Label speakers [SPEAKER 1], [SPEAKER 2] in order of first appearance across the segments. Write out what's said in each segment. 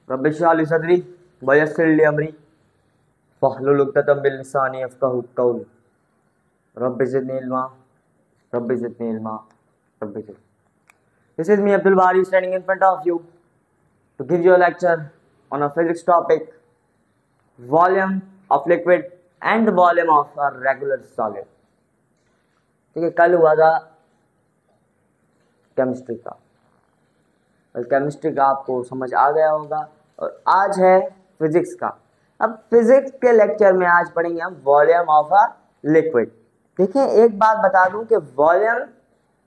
[SPEAKER 1] रब इश्रह ली सदरी वयस्सिर ली अमरी वहलुल उक़दतम मिन लिसानी यफ़क़हू क़ौली rabbi ज़िदनी इल्मा rabbi ज़िदनी इल्मा rabbi ज़िदनी। This is me Abdul Bari standing in front of you to give you a lecture on a physics topic, volume of liquid and the volume of a regular solid। ठीक है, कल हुआ था chemistry का और chemistry का आपको समझ आ गया होगा, और आज है फिजिक्स का। अब फिजिक्स के लेक्चर में आज पढ़ेंगे हम वॉल्यूम ऑफ अ लिक्विड। देखिए, एक बात बता दूं कि वॉल्यूम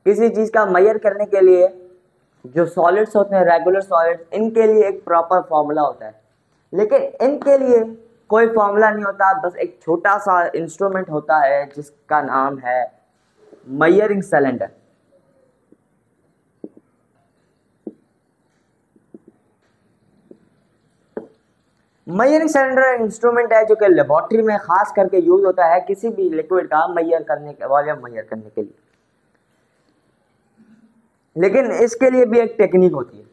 [SPEAKER 1] किसी चीज़ का मेजर करने के लिए जो सॉलिड्स होते हैं, रेगुलर सॉलिड्स, इनके लिए एक प्रॉपर फॉर्मूला होता है, लेकिन इनके लिए कोई फॉर्मूला नहीं होता, बस एक छोटा सा इंस्ट्रूमेंट होता है जिसका नाम है measuring cylinder. Measuring cylinder instrument है जो कि लेबोरेटरी में खास करके यूज होता है किसी भी लिक्विड का मेजर करने के, वॉल्यूम मेजर करने के लिए। लेकिन इसके लिए भी एक टेक्निक होती है।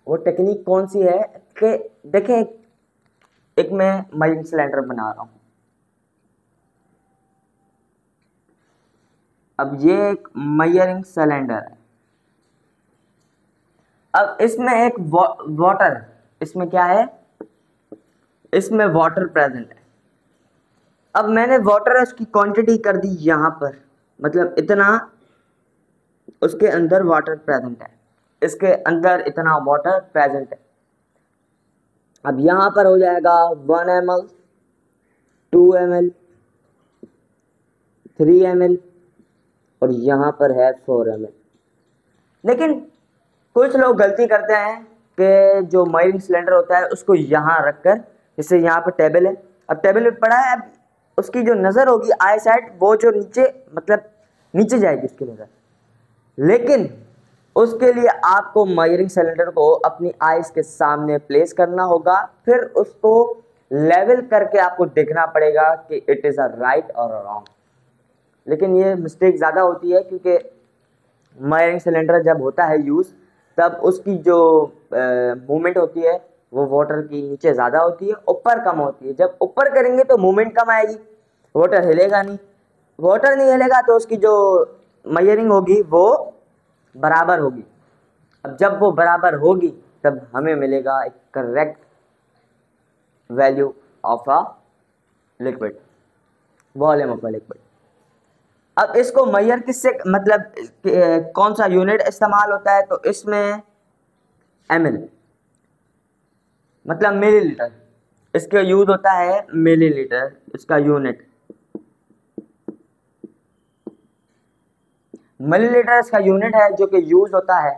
[SPEAKER 1] वो टेक्निक कौन सी है कि देखें, एक मैं मेजरिंग सिलेंडर बना रहा हूं। अब ये एक मेजरिंग सिलेंडर है। अब इसमें एक वाटर, इसमें क्या है, इसमें वाटर प्रेजेंट है। अब मैंने वाटर उसकी क्वांटिटी कर दी यहां पर, मतलब इतना उसके अंदर वाटर प्रेजेंट है, इसके अंदर इतना वाटर प्रेजेंट है। अब यहां पर हो जाएगा 1 ml, 2 ml, 3 ml और यहां पर है 4 ml। लेकिन कुछ लोग गलती करते हैं कि जो मेजरिंग सिलेंडर होता है उसको यहां रखकर, जैसे यहाँ पर टेबल है, अब टेबल पे पड़ा है, अब उसकी जो नज़र होगी आई साइड, वो जो नीचे, मतलब नीचे जाएगी उसकी नज़र। लेकिन उसके लिए आपको मेजरिंग सिलेंडर को अपनी आइज के सामने प्लेस करना होगा, फिर उसको लेवल करके आपको देखना पड़ेगा कि इट इज़ अ राइट और रॉन्ग। लेकिन ये मिस्टेक ज़्यादा होती है क्योंकि मेजरिंग सिलेंडर जब होता है यूज़, तब उसकी जो मूवमेंट होती है वो वाटर की नीचे ज़्यादा होती है, ऊपर कम होती है। जब ऊपर करेंगे तो मूवमेंट कम आएगी, वाटर हिलेगा नहीं। वाटर नहीं हिलेगा तो उसकी जो मेजरिंग होगी वो बराबर होगी। अब जब वो बराबर होगी तब हमें मिलेगा एक correct value of a liquid, volume of a liquid. अब इसको मेजर किससे, मतलब कौन सा यूनिट इस्तेमाल होता है, तो इसमें ml मतलब मिलीलीटर, इसका यूज होता है मिलीलीटर, इसका यूनिट मिलीलीटर इसका यूनिट है जो कि यूज होता है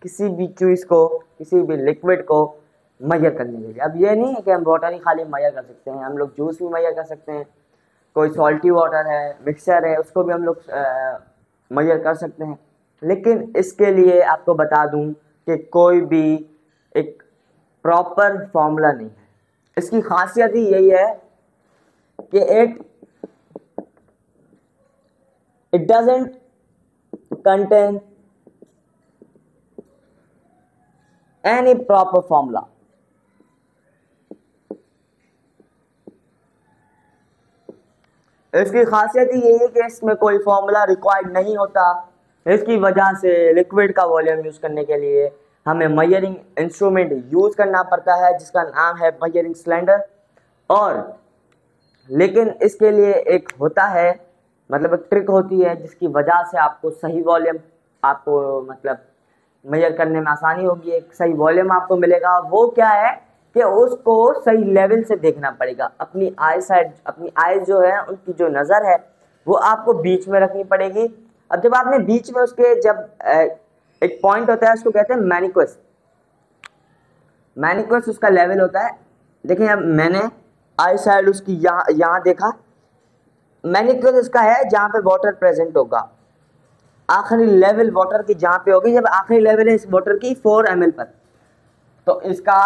[SPEAKER 1] किसी भी चीज को, किसी भी लिक्विड को मेजर करने के लिए। अब ये नहीं है कि हम वाटर ही खाली मेजर कर सकते हैं, हम लोग जूस भी मेजर कर सकते हैं, कोई सॉल्टी वाटर है, मिक्सचर है, उसको भी हम लोग मेजर कर सकते हैं। लेकिन इसके लिए आपको बता दूं कि कोई भी एक प्रॉपर फॉर्मूला नहीं है। इसकी खासियत ही यही है कि it doesn't contain any proper formula. इसकी खासियत ही यही है कि इसमें कोई फॉर्मूला रिक्वायर्ड नहीं होता। इसकी वजह से लिक्विड का वॉल्यूम यूज करने के लिए हमें मेजरिंग इंस्ट्रूमेंट यूज करना पड़ता है जिसका नाम है मेजरिंग सिलेंडर। और लेकिन इसके लिए एक होता है, मतलब एक ट्रिक होती है जिसकी वजह से आपको सही वॉल्यूम, आपको मतलब मेजर करने में आसानी होगी, एक सही वॉल्यूम आपको मिलेगा। वो क्या है कि उसको सही लेवल से देखना पड़ेगा। अपनी आई साइड, अपनी आईज जो है, उनकी जो नज़र है वो आपको बीच में रखनी पड़ेगी। अब जब आपने बीच में उसके, जब एक पॉइंट होता है उसको कहते हैं मैनिक्वस, मैनिक्वस उसका लेवल होता है। देखिए, अब मैंने आई साइड उसकी यहाँ देखा, मैनिक्वस इसका है जहाँ पे वाटर प्रेजेंट होगा, आखिरी लेवल वाटर की जहाँ पे होगी, जब आखिरी लेवल है इस वाटर की 4 ml पर, तो इसका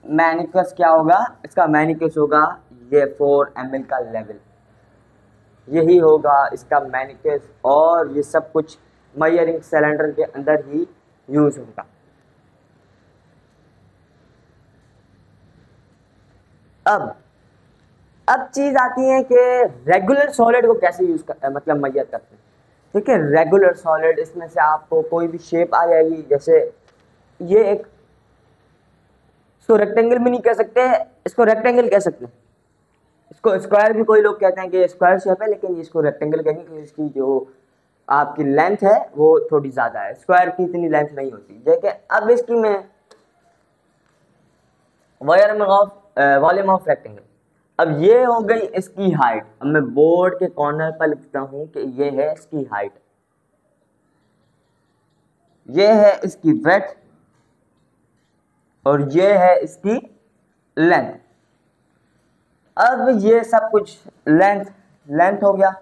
[SPEAKER 1] मैनिक्वस क्या होगा, इसका मैनिक्वस होगा ये 4 ml का लेवल, यही होगा इसका मैनिक्वस। और ये सब कुछ मेजरिंग सिलेंडर के अंदर ही यूज होगा। अब चीज आती है कि रेगुलर सॉलिड को कैसे यूज कर मतलब मेजर करते हैं। ठीक है, रेगुलर सॉलिड, इसमें से आपको कोई भी शेप आ जाएगी, जैसे ये एक, इसको रेक्टेंगल भी नहीं कह सकते, इसको रेक्टेंगल कह सकते हैं, इसको स्क्वायर भी कोई लोग कहते हैं कि स्क्वायर शेप है, लेकिन इसको रेक्टेंगल कहेंगे क्योंकि इसकी जो आपकी लेंथ है वो थोड़ी ज्यादा है, स्क्वायर की इतनी लेंथ नहीं होती। देखिए अब इसकी मैं वॉल्यूम ऑफ रेक्टेंगल, अब ये हो गई इसकी हाइट। अब मैं बोर्ड के कॉर्नर पर लिखता हूं कि ये है इसकी हाइट, ये है इसकी ब्रेड्थ और ये है इसकी लेंथ। अब ये सब कुछ लेंथ हो गया,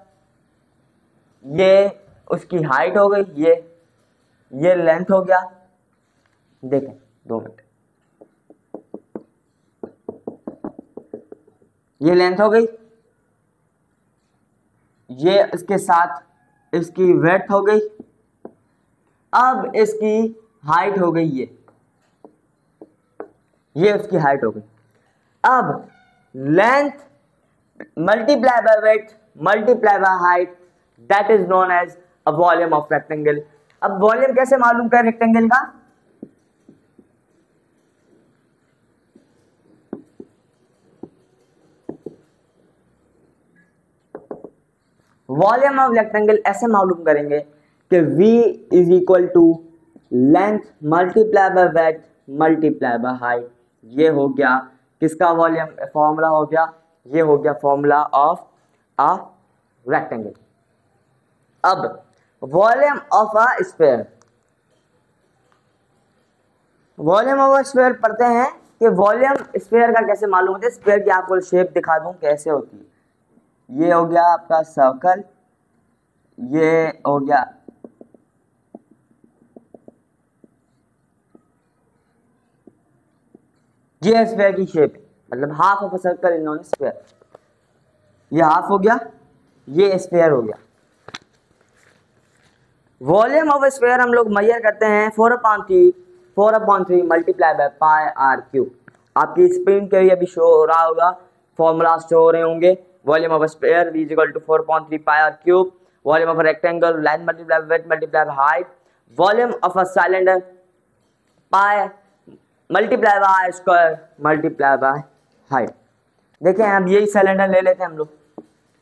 [SPEAKER 1] ये उसकी हाइट हो गई, ये लेंथ हो गया। देखें 2 मिनट, ये लेंथ हो गई, ये इसके साथ इसकी ब्रेड्थ हो गई, अब इसकी हाइट हो गई, ये उसकी हाइट हो गई। अब length multiply by width multiply by height, that is known as a volume of rectangle. अब वॉल्यूम कैसे मालूम करें रेक्टेंगल का? वॉल्यूम ऑफ रेक्टेंगल ऐसे मालूम करेंगे कि V is equal to length multiply by width multiply by height. ये हो गया किसका वॉल्यूम फॉर्मूला हो गया, ये हो गया फॉर्मूला ऑफ अ रेक्टेंगल। अब volume of a sphere, volume of a sphere पढ़ते हैं कि वॉल्यूम स्फीयर का कैसे मालूम होता है। स्फीयर की आपको शेप दिखा दूं कैसे होती है। ये हो गया आपका सर्कल, ये हो गया ये स्फीयर की शेप, मतलब half of a circle in non sphere. ये हाफ हो गया, ये स्फीयर हो गया। वॉल्यूम ऑफ स्फीयर हम लोग मेजर करते हैं 4/3 multiply by pi r cube. आपकी स्क्रीन के लिए अभी शो हो रहा होगा, फॉर्मूला शो हो रहे होंगे। Volume of sphere V equal to 4/3 pi r cube, volume of rectangle length multiply width multiply height, volume of a cylinder pi multiply by square multiply by height. देखें अब यही cylinder ले लेते हैं हम लोग,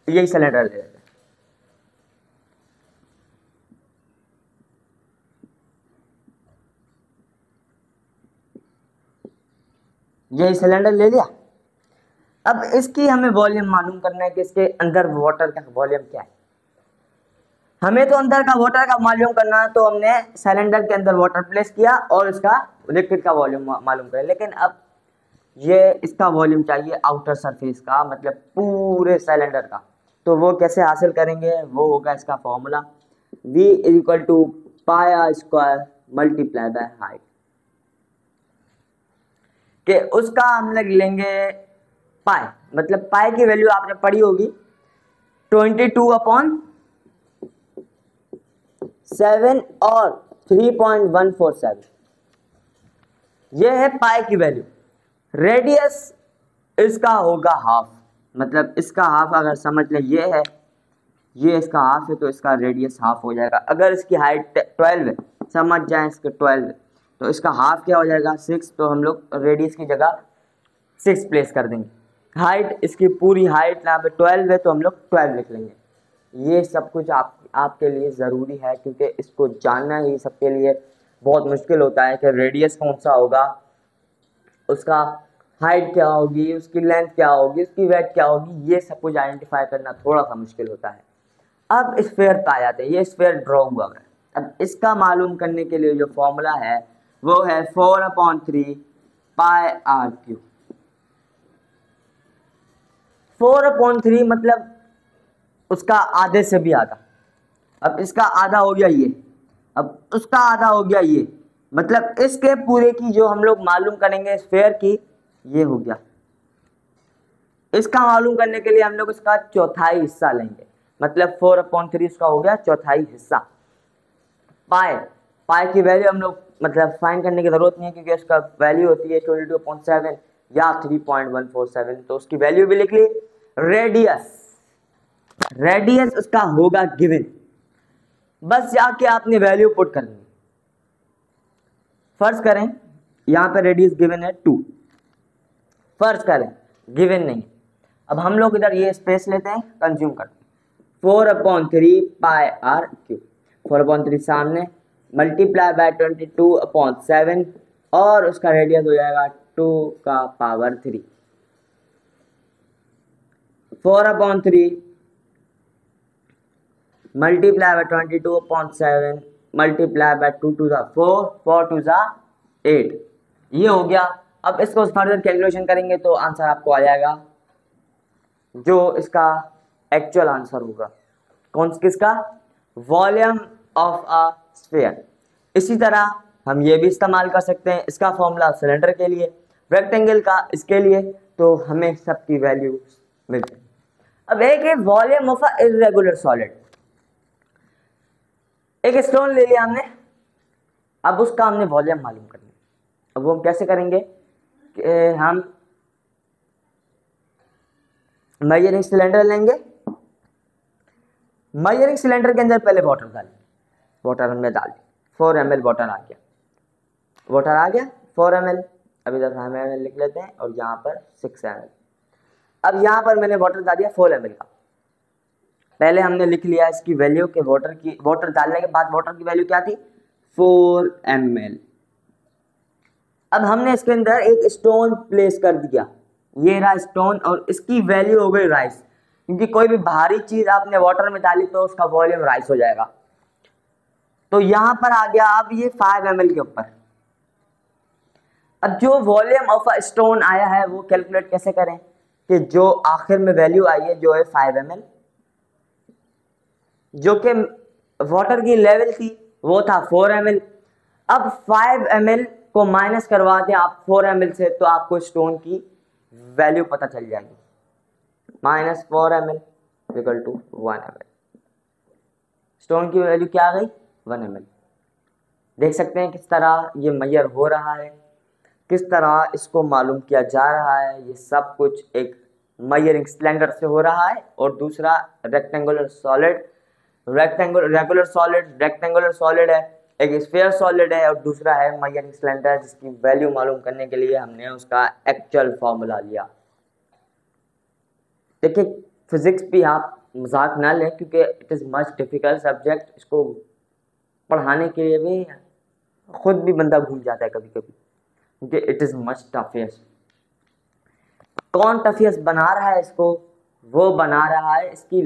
[SPEAKER 1] यही सिलेंडर ले लेते हैं, यही सिलेंडर ले लिया। अब इसकी हमें वॉल्यूम मालूम करना है कि इसके अंदर वाटर का वॉल्यूम क्या है। हमें तो अंदर का वाटर का मालूम करना है, तो हमने सिलेंडर के अंदर वाटर प्लेस किया और इसका लिक्विड का वॉल्यूम मालूम करें। लेकिन अब ये इसका वॉल्यूम चाहिए आउटर सरफेस का, मतलब पूरे सिलेंडर का। तो वो कैसे हासिल करेंगे, वो होगा इसका formula V equal to pi r square multiply by height, कि उसका हम लोग लेंगे पाई, मतलब पाई की वैल्यू आपने पढ़ी होगी 22/7 और 3.147, ये है पाई की वैल्यू। रेडियस इसका होगा हाफ, मतलब इसका हाफ अगर समझ लें ये इसका हाफ है, तो इसका रेडियस हाफ हो जाएगा। अगर इसकी हाइट 12 है, समझ जाए इसके 12 है, तो इसका हाफ क्या हो जाएगा 6, तो हम लोग रेडियस की जगह 6 प्लेस कर देंगे। हाइट इसकी पूरी हाइट यहाँ पे 12 है, तो हम लोग 12 लिख लेंगे। ये सब कुछ आपके लिए ज़रूरी है, क्योंकि इसको जानना ही सबके लिए बहुत मुश्किल होता है कि रेडियस कौन सा होगा, उसका हाइट क्या होगी, उसकी लेंथ क्या होगी, उसकी वेट क्या होगी, ये सब कुछ आइडेंटिफाई करना थोड़ा सा मुश्किल होता है। अब स्फीयर पे आ जाते हैं, ये स्फीयर ड्रॉ हुआ है। अब इसका मालूम करने के लिए जो फॉर्मूला है वो है 4/3 पाई आर क्यूब। 4/3 मतलब उसका आधे से भी आधा। अब इसका आधा हो गया ये, अब उसका आधा हो गया ये, मतलब इसके पूरे की जो हम लोग मालूम करेंगे स्फीयर की, ये हो गया। इसका मालूम करने के लिए हम लोग इसका चौथाई हिस्सा लेंगे, मतलब 4/3 इसका हो गया चौथाई हिस्सा। पाई की वैल्यू हम लोग मतलब फाइंड करने की जरूरत नहीं है, क्योंकि इसका वैल्यू होती है 22.7 या 3.147, तो उसकी वैल्यू भी लिख ली। रेडियस उसका होगा गिवन, बस जाके आपने वैल्यू पुट करनी। फर्ज करें यहां पे रेडियस गिवन है 2, फर्ज करें गिवन नहीं। अब हम लोग इधर ये स्पेस लेते हैं, कंज्यूम करते हैं। 4/3 पाई आर क्यूब, 4/3 सामने मल्टीप्लाई बाय 22/7 और उसका रेडियस हो जाएगा 2 का power 3। 4/3 multiply bye 22/7 multiply by 2 to the 4, 4 to the 8, ये हो गया। अब इसको फर्दर कैलकुलेशन करेंगे तो आंसर आपको आ जाएगा जो इसका एक्चुअल आंसर होगा। कौन किसका? Volume of a sphere. इसी तरह हम ये भी इस्तेमाल कर सकते हैं, इसका फॉर्मूला सिलेंडर के लिए, रेक्टेंगल का इसके लिए, तो हमें सबकी वैल्यू मिलती है। अब एक है volume of a irregular solid. एक स्टोन ले लिया हमने, अब उसका हमने वॉल्यूम मालूम करना है। अब वो हम कैसे करेंगे कि हम मेजरिंग सिलेंडर लेंगे, मेजरिंग सिलेंडर के अंदर पहले वाटर डालें, वाटर हमने डाल दी, 4 ml वाटर आ गया, वाटर आ गया 4 ml। अब इधर हम ml लिख लेते हैं और यहाँ पर 6 ml। अब यहाँ पर मैंने वाटर डाल दिया 4 ml का। पहले हमने लिख लिया इसकी वैल्यू के वाटर डालने के बाद वाटर की वैल्यू क्या थी? 4 ml। अब हमने इसके अंदर एक स्टोन प्लेस कर दिया, ये रहा स्टोन, और इसकी वैल्यू हो गई राइस, क्योंकि कोई भी भारी चीज आपने वाटर में डाली तो उसका वॉल्यूम राइस हो जाएगा। तो यहां पर आ गया अब ये 5 ml के ऊपर। अब जो वॉल्यूम ऑफ अ स्टोन आया है वो कैलकुलेट कैसे करें कि जो आखिर में वैल्यू आई है जो है 5 ml, जो कि वाटर की लेवल थी वो था 4 ml। अब 5 ml को माइनस करवा दें आप 4 ml से, तो आपको स्टोन की वैल्यू पता चल जाएगी। -4 ml equal to 1 ml। Stone की वैल्यू क्या आ गई? 1 ml। देख सकते हैं किस तरह ये मेजर हो रहा है, किस तरह इसको मालूम किया जा रहा है। ये सब कुछ एक मेजरिंग सिलेंडर से हो रहा है, और दूसरा रेक्टेंगुलर सॉलिड है, एक स्फीयर सॉलिड है, और दूसरा है मेजरिंग सिलेंडर जिसकी वैल्यू मालूम करने के लिए हमने उसका एक्चुअल फॉर्मूला लिया। देखिए फिजिक्स भी आप मजाक ना लें, क्योंकि it is much difficult subject. इसको पढ़ाने के लिए भी खुद भी बंदा भूल जाता है कभी कभी, क्योंकि इट इज़ मच टफेस्ट। कौन टफेस्ट बना रहा है इसको? वो बना रहा है इसकी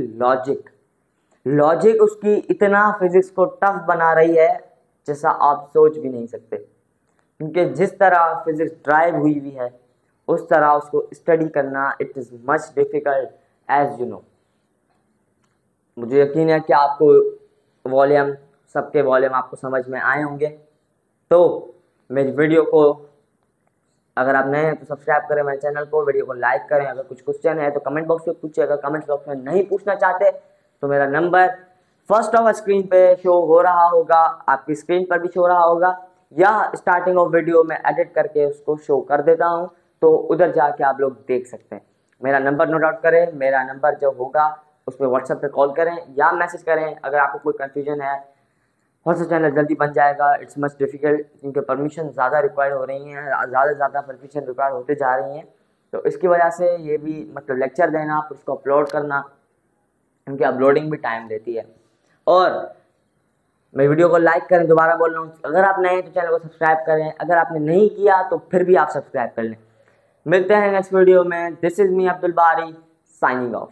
[SPEAKER 1] लॉजिक उसकी इतना फिजिक्स को टफ बना रही है जैसा आप सोच भी नहीं सकते, क्योंकि जिस तरह फिजिक्स ड्राइव हुई है उस तरह उसको स्टडी करना it is much difficult as you know. मुझे यकीन है कि आपको सबके वॉल्यूम आपको समझ में आए होंगे। तो मेरी वीडियो को अगर आप नए हैं तो सब्सक्राइब करें मेरे चैनल को, वीडियो को लाइक करें। अगर कुछ क्वेश्चन है तो कमेंट बॉक्स में पूछिए, अगर कमेंट बॉक्स में नहीं पूछना चाहते तो मेरा नंबर फर्स्ट ऑफ स्क्रीन पे शो हो रहा होगा, आपकी स्क्रीन पर भी शो रहा होगा, या स्टार्टिंग ऑफ वीडियो में एडिट करके उसको शो कर देता हूँ, तो उधर जाके आप लोग देख सकते हैं। मेरा नंबर नोट आउट करें, मेरा नंबर जो होगा उस पर व्हाट्सएप पे कॉल करें या मैसेज करें। अगर आपको कोई कन्फ्यूजन है, बहुत सा चैनल जल्दी बन जाएगा। इट्स मच डिफिकल्ट, क्योंकि परमिशन ज़्यादा रिक्वायर्ड हो रही हैं, ज़्यादा से ज़्यादा परमिशन रिक्वायर्ड होते जा रही हैं, तो इसकी वजह से ये भी मतलब लेक्चर देना फिर उसको अपलोड करना, क्योंकि अपलोडिंग भी टाइम लेती है। और मेरी वीडियो को लाइक करें, दोबारा बोल रहा हूँ, अगर आप नए हैं तो चैनल को सब्सक्राइब करें, अगर आपने नहीं किया तो फिर भी आप सब्सक्राइब कर लें। मिलते हैं नेक्स्ट वीडियो में। दिस इज़ मी अब्दुल बारी साइनिंग ऑफ।